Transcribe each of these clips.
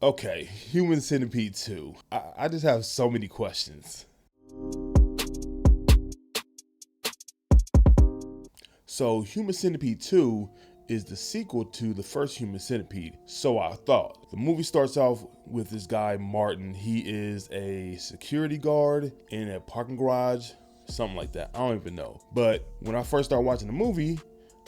Okay, Human Centipede 2. I just have so many questions. So, Human Centipede 2 is the sequel to the first Human Centipede, so I thought. The movie starts off with this guy, Martin. He is a security guard in a parking garage, something like that. I don't even know. But when I first started watching the movie,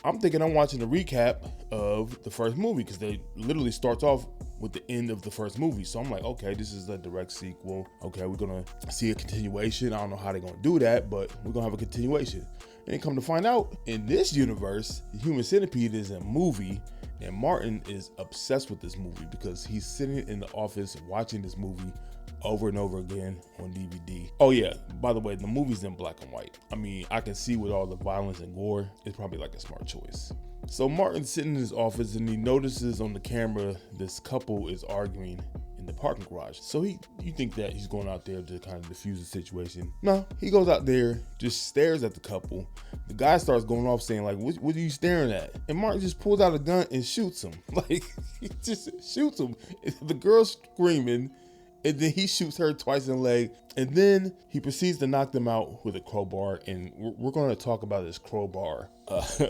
I'm thinking I'm watching a recap of the first movie because they literally starts off with the end of the first movie. So I'm like, okay, this is a direct sequel. Okay, we're gonna see a continuation. I don't know how they're gonna do that, but we're gonna have a continuation. And then come to find out, in this universe, Human Centipede is a movie, and Martin is obsessed with this movie because he's sitting in the office watching this movie over and over again on DVD. Oh yeah, by the way, the movie's in black and white. I mean, I can see with all the violence and gore, it's probably like a smart choice. So Martin's sitting in his office and he notices on the camera this couple is arguing in the parking garage. So you think that he's going out there to kind of diffuse the situation. No, he goes out there, just stares at the couple. The guy starts going off saying like, what are you staring at? And Martin just pulls out a gun and shoots him. Like, he just shoots him. The girl's screaming, and then he shoots her twice in the leg, and then he proceeds to knock them out with a crowbar. And we're going to talk about this crowbar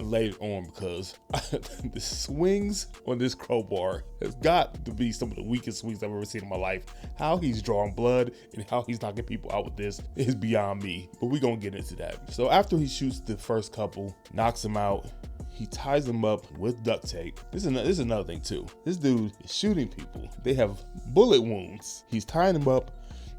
later on, because the swings on this crowbar has got to be some of the weakest swings I've ever seen in my life. How he's drawing blood and how he's knocking people out with this is beyond me, but we're going to get into that. So after he shoots the first couple, knocks them out, he ties them up with duct tape. This is another thing too. This dude is shooting people. They have bullet wounds. He's tying them up,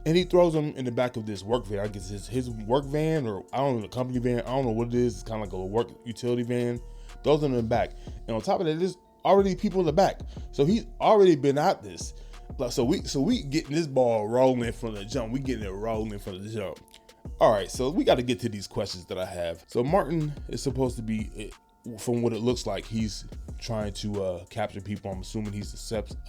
and he throws them in the back of this work van. I guess it's his work van, or I don't know, the company van. I don't know what it is. It's kind of like a work utility van. Throws them in the back. And on top of that, there's already people in the back. So he's already been at this. So we getting this ball rolling from the jump. We getting it rolling from the jump. All right, so we got to get to these questions that I have. So Martin is supposed to be, from what it looks like, he's trying to capture people. I'm assuming he's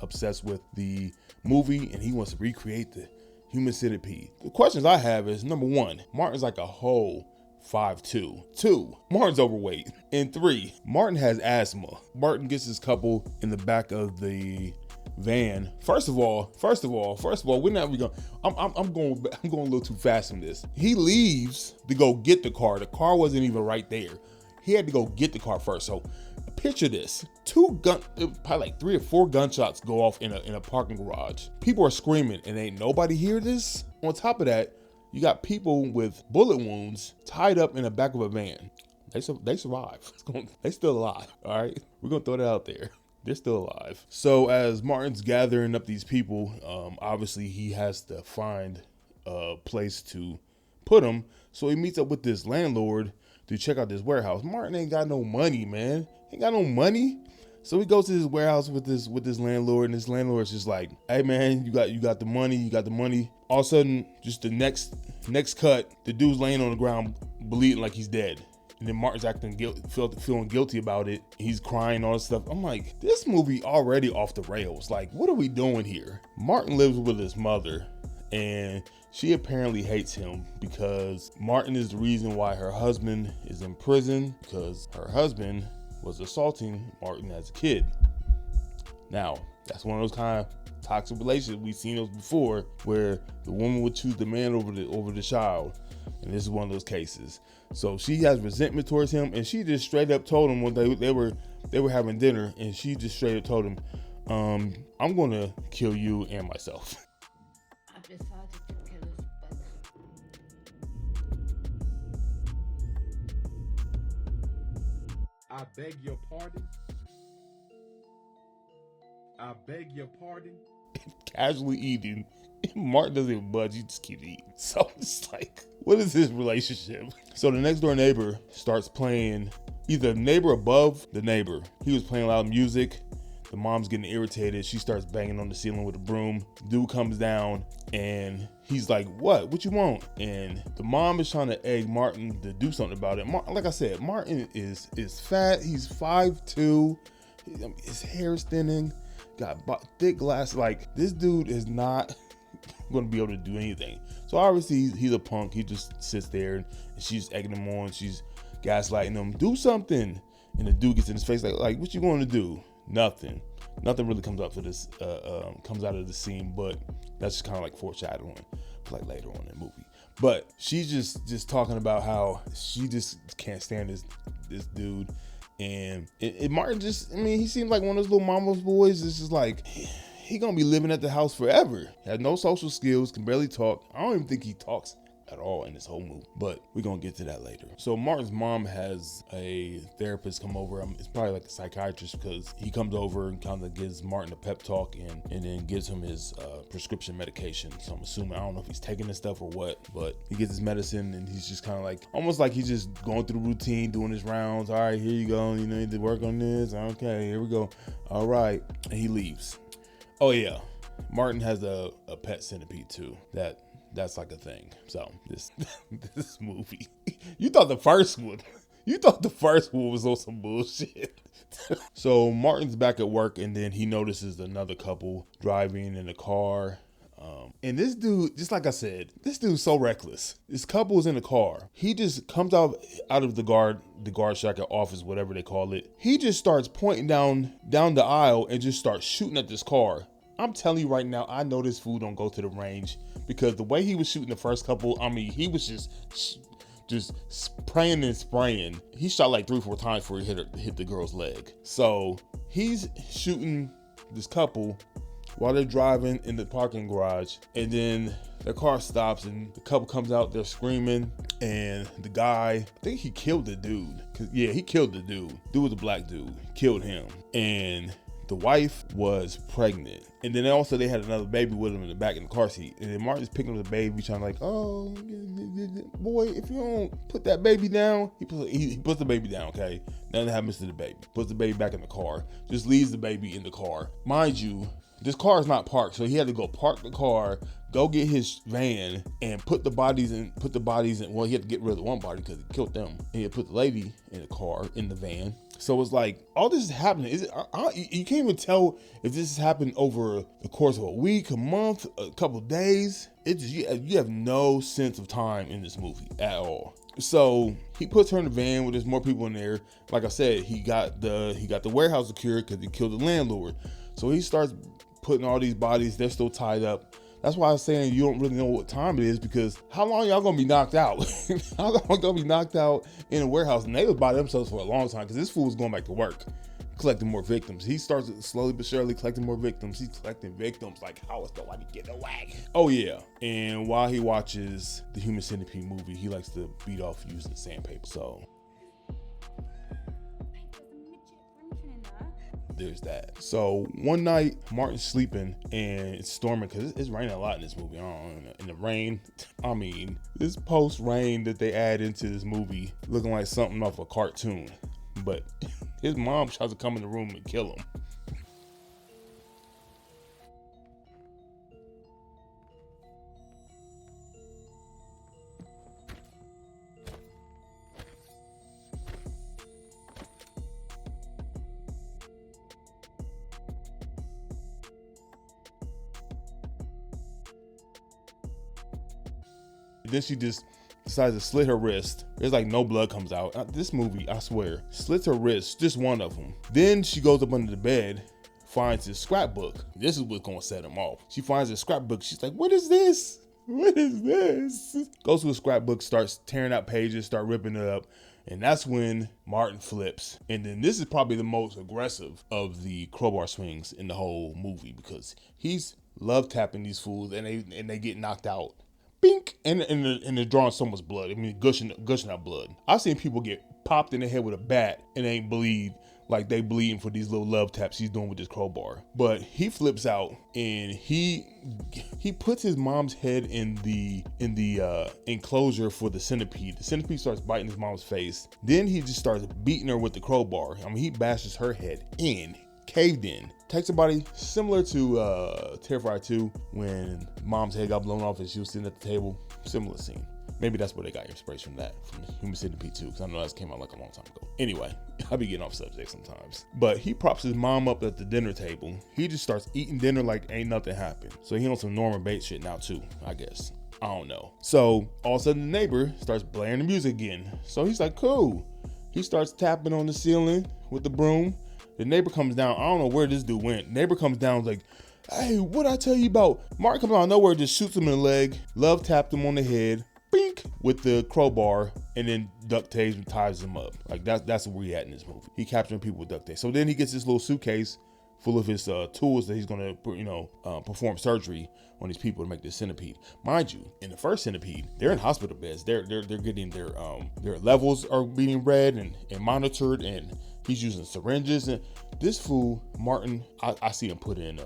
obsessed with the movie and he wants to recreate the Human Centipede. The questions I have is, number one, Martin's like a whole 5'2". 2, Martin's overweight. And 3, Martin has asthma. Martin gets his couple in the back of the van. First of all, we're not even going. I'm going a little too fast on this. He leaves to go get the car. The car wasn't even right there. He had to go get the car first. So picture this: probably like 3 or 4 gunshots go off in a parking garage. People are screaming, and ain't nobody hear this. On top of that, you got people with bullet wounds tied up in the back of a van. They survive. They still alive. All right, we're gonna throw that out there. They're still alive. So as Martin's gathering up these people, obviously he has to find a place to put them. So he meets up with this landlord to check out this warehouse. Martin ain't got no money, man. Ain't got no money. So he goes to his warehouse with this landlord, and this landlord's just like, "Hey man, you got the money. All of a sudden, just the next cut, the dude's laying on the ground bleeding like he's dead. And then Martin's feeling guilty about it. He's crying, all this stuff. I'm like, this movie already off the rails. Like, what are we doing here? Martin lives with his mother, and she apparently hates him because Martin is the reason why her husband is in prison, because her husband was assaulting Martin as a kid. Now, that's one of those kind of toxic relationships. We've seen those before, where the woman would choose the man over the child, and this is one of those cases. So she has resentment towards him, and she just straight up told him when they were having dinner, and she just straight up told him, "I'm gonna kill you and myself." I've decided to kill us both. I beg your pardon. I beg your pardon. Casually eating. Martin doesn't even budge, he just keeps eating. So it's like, what is this relationship? So the next door neighbor starts playing, either neighbor above the neighbor. He was playing loud music. The mom's getting irritated. She starts banging on the ceiling with a broom. Dude comes down and he's like, what you want? And the mom is trying to egg Martin to do something about it. Like I said, Martin is fat. He's 5'2". His hair is thinning. Got thick glasses. Like, this dude is not going to be able to do anything. So obviously he's a punk. He just sits there and she's egging him on. She's gaslighting him. Do something. And the dude gets in his face like what you going to do? Nothing. Nothing really comes up for this, comes out of the scene, but that's just kind of like foreshadowing for like later on in the movie. But she's just talking about how she just can't stand this dude. And Martin just, I mean, he seems like one of those little mama's boys. It's just like, he gonna be living at the house forever. Has no social skills, can barely talk. I don't even think he talks at all in this whole movie, but we're gonna get to that later. So Martin's mom has a therapist come over. It's probably like a psychiatrist, because he comes over and kind of gives Martin a pep talk and then gives him his prescription medication. So I'm assuming, I don't know if he's taking this stuff or what, but he gets his medicine and he's just kind of like, almost like he's just going through the routine, doing his rounds. All right, here you go. You need to work on this. Okay, here we go. All right, and he leaves. Oh yeah, Martin has a pet centipede too. That's like a thing. So this movie, you thought the first one was on some bullshit. So Martin's back at work, and then he notices another couple driving in a car. And this dude, just like I said, this dude's so reckless. This couple is in a car. He just comes out of the guard shack or office, whatever they call it. He just starts pointing down the aisle and just starts shooting at this car. I'm telling you right now, I know this fool don't go to the range, because the way he was shooting the first couple, I mean, he was just spraying and spraying. He shot like 3-4 times before he hit the girl's leg. So he's shooting this couple while they're driving in the parking garage, and then the car stops and the couple comes out, they're screaming, and the guy, I think he killed the dude. Yeah, he killed the dude. Dude was a black dude, killed him. And the wife was pregnant. And then also they had another baby with him in the back in the car seat. And then Martin's picking up the baby, trying to like, oh, boy, if you don't put that baby down. He puts the baby down, okay? Nothing happens to the baby. Puts the baby back in the car. Just leaves the baby in the car. Mind you, this car is not parked, so he had to go park the car, go get his van, and put the bodies in. Well, he had to get rid of the one body because he killed them. And he had put the lady in the car, in the van. So it's like, all this is happening. You can't even tell if this has happened over the course of a week, a month, a couple of days. It's just, you have no sense of time in this movie at all. So he puts her in the van where there's more people in there. Like I said, he got the warehouse secured because he killed the landlord. So he starts putting all these bodies. They're still tied up. That's why I was saying you don't really know what time it is, because how long y'all gonna be knocked out? How long gonna be knocked out in a warehouse? And they was by themselves for a long time, because this fool was going back to work, collecting more victims. He starts slowly but surely collecting more victims. He's collecting victims like, how is nobody getting away? Oh yeah. And while he watches the Human Centipede movie, he likes to beat off using sandpaper. So there's that. So one night, Martin's sleeping and it's storming, because it's raining a lot in this movie. I don't know. And the rain, I mean, this post-rain that they add into this movie looking like something off a cartoon. But his mom tries to come in the room and kill him. Then she just decides to slit her wrist. There's like no blood comes out. This movie, I swear, slits her wrist, just one of them. Then she goes up under the bed, finds his scrapbook. This is what's gonna set him off. She finds his scrapbook. She's like, what is this? What is this? Goes to his scrapbook, starts tearing out pages, start ripping it up. And that's when Martin flips. And then this is probably the most aggressive of the crowbar swings in the whole movie, because he's love tapping these fools and they get knocked out. Bink, and they're drawing so much blood. I mean, gushing out blood. I've seen people get popped in the head with a bat and they ain't bleed like they bleeding for these little love taps he's doing with this crowbar. But he flips out and he puts his mom's head in the enclosure for the centipede. The centipede starts biting his mom's face. Then he just starts beating her with the crowbar. I mean, he bashes her head in, caved in. Takes a body similar to Terrifier 2 when mom's head got blown off and she was sitting at the table. Similar scene. Maybe that's where they got inspiration from that, from Human Centipede 2, because I know that came out like a long time ago. Anyway, I be getting off subject sometimes. But he props his mom up at the dinner table. He just starts eating dinner like ain't nothing happened. So he on some Norman Bates shit now too, I guess. I don't know. So all of a sudden the neighbor starts blaring the music again. So he's like, cool. He starts tapping on the ceiling with the broom. The neighbor comes down. I don't know where this dude went. Neighbor comes down like, hey, what'd I tell you about? Martin comes out of nowhere, just shoots him in the leg. Love tapped him on the head, bink, with the crowbar, and then duct tapes and ties him up. Like that's where we at in this movie. He capturing people with duct tape. So then he gets this little suitcase full of his tools that he's gonna, perform surgery on these people to make this centipede. Mind you, in the first centipede, they're in hospital beds. They're getting their levels are being read and monitored, and he's using syringes. And this fool Martin, I see him put in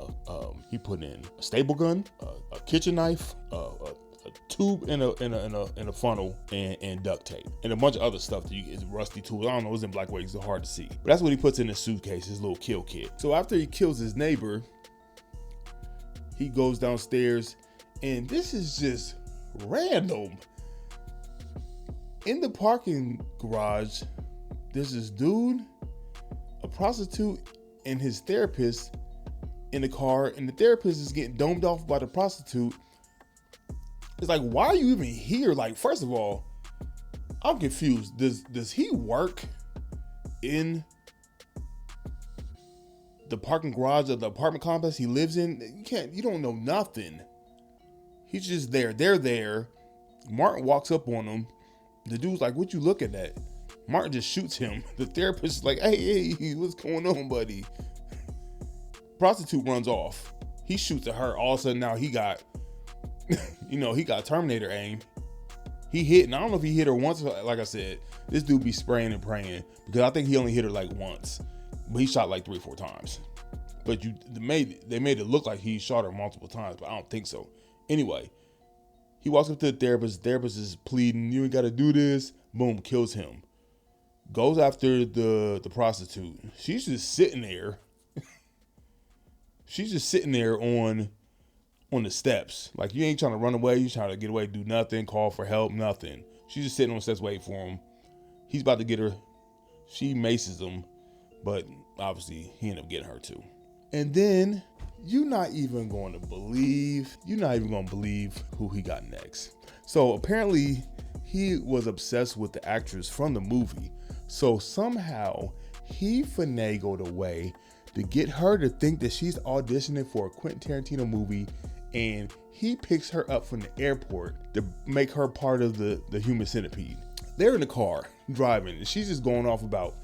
he put in a staple gun, a kitchen knife, a tube in a funnel, and duct tape, and a bunch of other stuff that you get, rusty tools. I don't know, it's in black waves, it's hard to see. But that's what he puts in his suitcase, his little kill kit. So after he kills his neighbor, he goes downstairs, and this is just random. In the parking garage, there's this dude, a prostitute, and his therapist in the car, and the therapist is getting domed off by the prostitute. It's like, why are you even here? Like, first of all, I'm confused. Does he work in the parking garage of the apartment complex he lives in? You don't know nothing. He's just there. They're there. Martin walks up on him. The dude's like, what you looking at? Martin just shoots him. The therapist is like, hey, what's going on, buddy? Prostitute runs off. He shoots at her. All of a sudden now he got, he got Terminator aim. He hit, and I don't know if he hit her once. Like I said, this dude be spraying and praying, because I think he only hit her like once, but he shot like 3 or 4 times. But they made it look like he shot her multiple times, but I don't think so. Anyway, he walks up to the therapist. The therapist is pleading, you ain't got to do this. Boom, kills him. Goes after the prostitute. She's just sitting there. She's just sitting there on the steps. Like, you ain't trying to run away. You trying to get away, do nothing, call for help, nothing. She's just sitting on the steps waiting for him. He's about to get her. She maces him, but obviously he ended up getting her too. And then you're not even going to believe who he got next. So apparently he was obsessed with the actress from the movie. So somehow he finagled a way to get her to think that she's auditioning for a Quentin Tarantino movie, and he picks her up from the airport to make her part of the Human Centipede. They're in the car driving, and she's just going off about,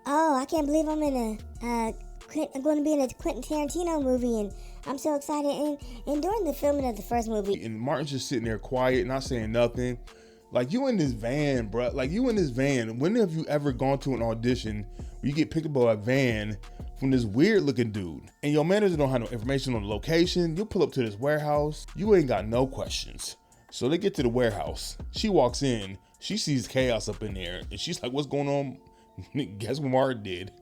oh, I can't believe I'm going to be in a Quentin Tarantino movie, and I'm so excited. And during the filming of the first movie, and Martin's just sitting there quiet, not saying nothing. Like, you in this van, bro. Like, you in this van. When have you ever gone to an audition where you get picked up by a van from this weird looking dude, and your manager don't have no information on the location? You pull up to this warehouse, you ain't got no questions. So they get to the warehouse. She walks in, she sees chaos up in there, and she's like, what's going on? Guess what Martin did?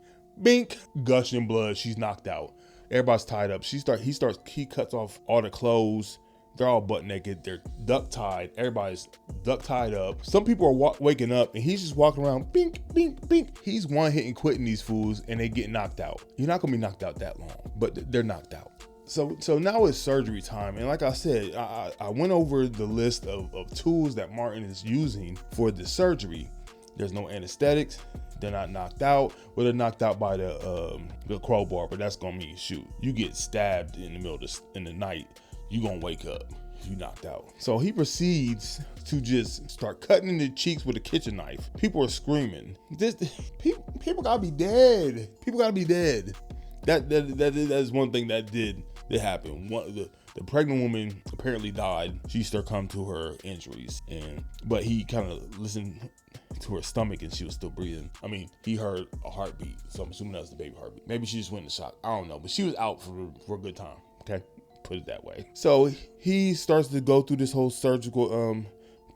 Bink, gushing blood. She's knocked out. Everybody's tied up. He cuts off all the clothes. They're all butt naked. They're duct tied. Everybody's duct tied up. Some people are waking up, and he's just walking around, bink, bink, bink. He's one hitting quitting these fools, and they get knocked out. You're not gonna be knocked out that long, but they're knocked out. So now it's surgery time, and like I said, I went over the list of tools that Martin is using for the surgery. There's no anesthetics. They're not knocked out. Well, they're knocked out by the crowbar, but that's gonna mean, shoot, you get stabbed in the middle of in the night, you gonna wake up if you knocked out. So he proceeds to just start cutting in the cheeks with a kitchen knife. People are screaming. People gotta be dead. People gotta be dead. That is one thing that did happen. The pregnant woman apparently died. She succumbed to her injuries, but he kind of listened to her stomach, and she was still breathing. I mean, he heard a heartbeat, so I'm assuming that was the baby heartbeat. Maybe she just went into shock. I don't know, but she was out for a good time. Okay, put it that way. So he starts to go through this whole surgical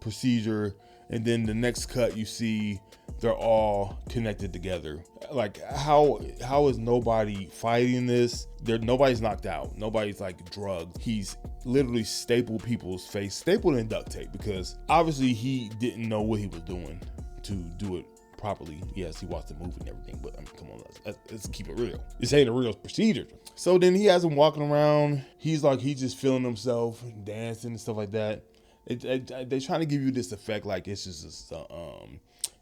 procedure, and then the next cut you see they're all connected together. Like, how is nobody fighting this? Nobody's knocked out. Nobody's like drugged. He's literally stapled people's face, stapled in duct tape, because obviously he didn't know what he was doing to do it properly. Yes, he watched the movie and everything, but I mean, come on, let's keep it real. This ain't a real procedure. So then he has him walking around. He's just feeling himself, dancing and stuff like that. They trying to give you this effect like it's just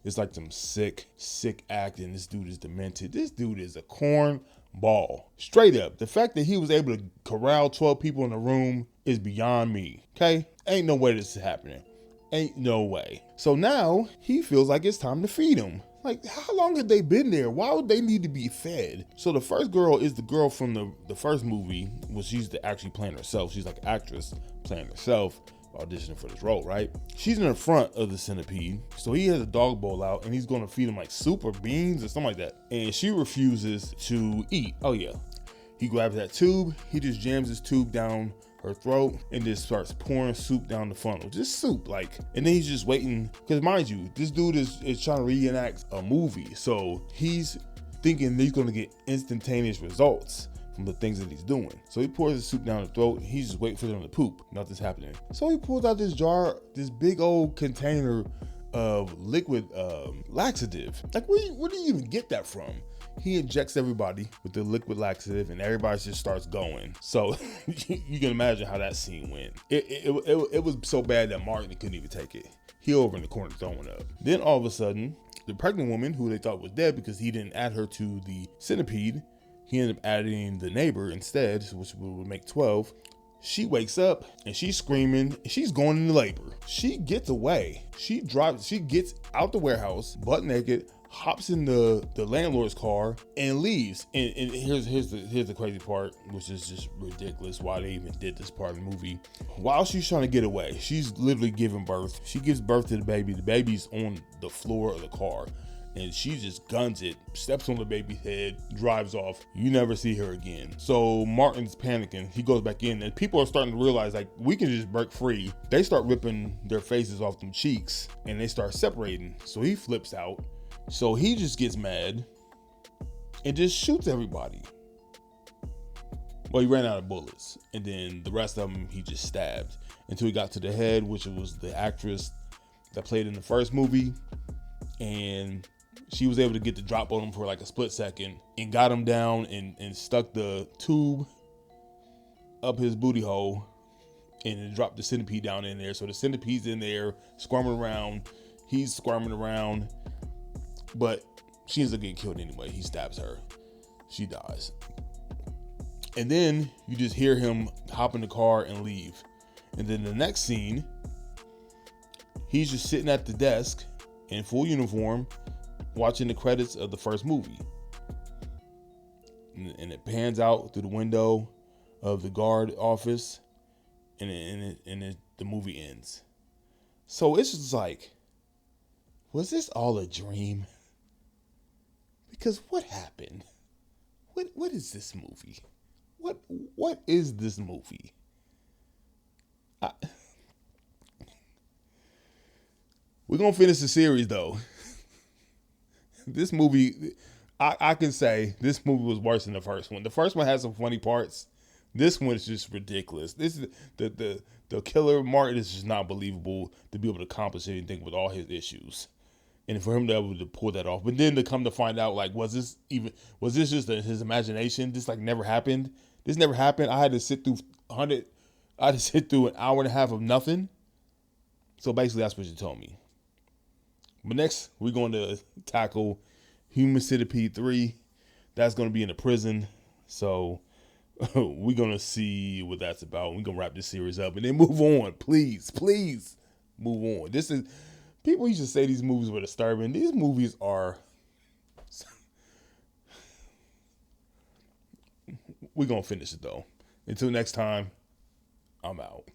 It's like some sick acting. This dude is demented. This dude is a cornball. Straight up. The fact that he was able to corral 12 people in a room is beyond me. Okay? Ain't no way this is happening. Ain't no way. So now he feels like it's time to feed him. Like, how long have they been there? Why would they need to be fed? So the first girl is the girl from the first movie, which she's actually playing herself. She's like an actress playing herself, auditioning for this role, right? She's in the front of the centipede. So he has a dog bowl out and he's gonna feed him like soup or beans or something like that. And she refuses to eat. Oh yeah. He grabs that tube, he just jams his tube down her throat and just starts pouring soup down the funnel. Just soup, like, and then he's just waiting, because mind you, this dude is trying to reenact a movie. So he's thinking he's gonna get instantaneous results from the things that he's doing. So he pours the soup down the throat and he's just waiting for them to poop. Nothing's happening. So he pulls out this jar, this big old container of liquid laxative. Like, where do you even get that from? He injects everybody with the liquid laxative and everybody just starts going. So you can imagine how that scene went. It was so bad that Martin couldn't even take it. He over in the corner throwing up. Then all of a sudden, the pregnant woman, who they thought was dead because he didn't add her to the centipede, he ended up adding the neighbor instead, which would make 12. She wakes up and she's screaming. She's going into labor. She gets away. She gets out the warehouse, butt naked, hops in the landlord's car and leaves. And here's the crazy part, which is just ridiculous why they even did this part of the movie. While she's trying to get away, she's literally giving birth. She gives birth to the baby. The baby's on the floor of the car. And she just guns it, steps on the baby's head, drives off. You never see her again. So Martin's panicking. He goes back in and people are starting to realize, like, we can just break free. They start ripping their faces off them cheeks and they start separating. So he flips out. So he just gets mad and just shoots everybody. Well, he ran out of bullets. And then the rest of them, he just stabbed until he got to the head, which was the actress that played in the first movie. And she was able to get the drop on him for like a split second and got him down and stuck the tube up his booty hole and then dropped the centipede down in there. So the centipede's in there squirming around. He's squirming around, but she ends up getting killed anyway. He stabs her. She dies. And then you just hear him hop in the car and leave. And then the next scene, he's just sitting at the desk in full uniform, watching the credits of the first movie. And it pans out through the window of the guard office, and the movie ends. So it's just like, was this all a dream? Because what happened? What is this movie? What is this movie? We're gonna finish the series though. This movie, I can say this movie was worse than the first one. The first one had some funny parts. This one is just ridiculous. This is the killer Martin is just not believable to be able to accomplish anything with all his issues, and for him to be able to pull that off. But then to come to find out, like, was this just his imagination? This like never happened. This never happened. I had to sit through an hour and a half of nothing. So basically, that's what you told me. But next, we're going to tackle Human Centipede 3. That's going to be in a prison. So we're going to see what that's about. We're going to wrap this series up and then move on. Please move on. People used to say these movies were disturbing. These movies are... We're going to finish it, though. Until next time, I'm out.